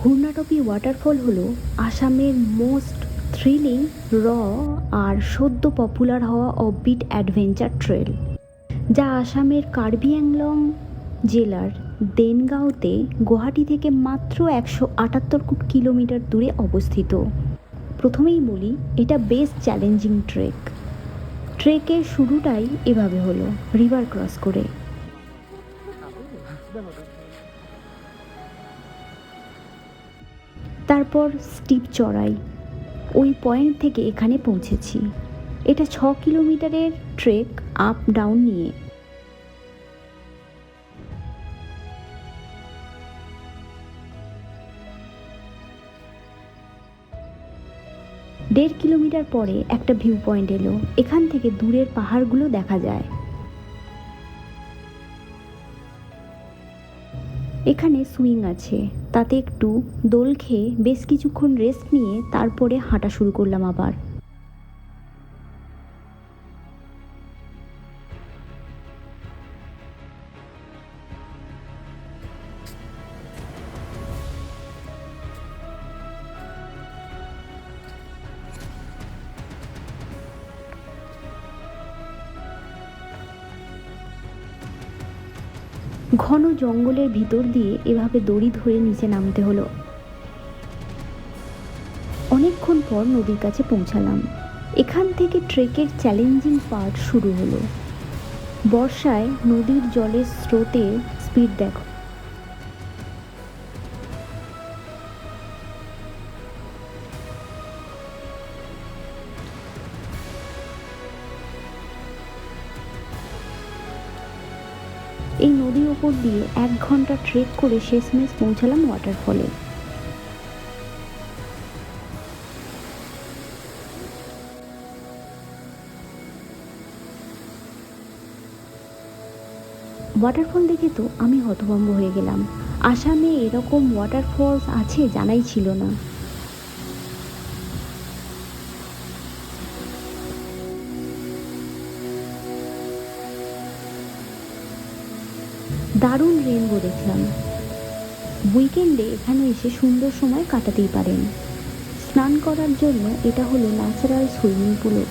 ঘূর্ণাটপি waterfall হলো আসামের most thrilling, র আর সদ্য পপুলার হওয়া অফবিট অ্যাডভেঞ্চার ট্রেল, যা আসামের কার্বি আংলং জেলার দেনগাঁওতে গুয়াহাটি থেকে মাত্র 178 কিলোমিটার দূরে অবস্থিত। প্রথমেই বলি, এটা বেশ চ্যালেঞ্জিং ট্রেক। ট্রেকের শুরুটাই এভাবে হলো, রিভার ক্রস করে। তারপর স্টিপ চড়াই। ওই পয়েন্ট থেকে এখানে পৌঁছেছি। এটা 6 কিলোমিটারের ট্রেক, আপ ডাউন নিয়ে। দেড় কিলোমিটার পরে একটা ভিউ পয়েন্ট এলো। এখান থেকে দূরের পাহাড়গুলো দেখা যায়। এখানে সুইং আছে, তাতে একটু দোল খেয়ে বেশ কিছুক্ষণ রেস্ট নিয়ে তারপরে হাঁটা শুরু করলাম আবার। ঘন জঙ্গলের ভিতর দিয়ে এভাবে দড়ি ধরে নিচে নামতে হলো। অনেকক্ষণ পর নদীর কাছে পৌঁছালাম। এখান থেকে ট্রেকের চ্যালেঞ্জিং পার্ট শুরু হলো। বর্ষায় নদীর জলের স্রোতের স্পিড দেখো। এই নদীর ওপর দিয়ে 1 ঘন্টা ট্রেক করে শেষমেশ পৌঁছালাম ওয়াটারফলে। ওয়াটারফল দেখে তো আমি হতভম্ব হয়ে গেলাম। আসামে এরকম ওয়াটারফলস আছে জানাই ছিল না। দারুণ রেনবো দেখলাম। উইকেন্ডে এখানে এসে সুন্দর সময় কাটাতেই পারেন। স্নান করার জন্য এটা হলো ন্যাচারাল সুইমিং পুলও।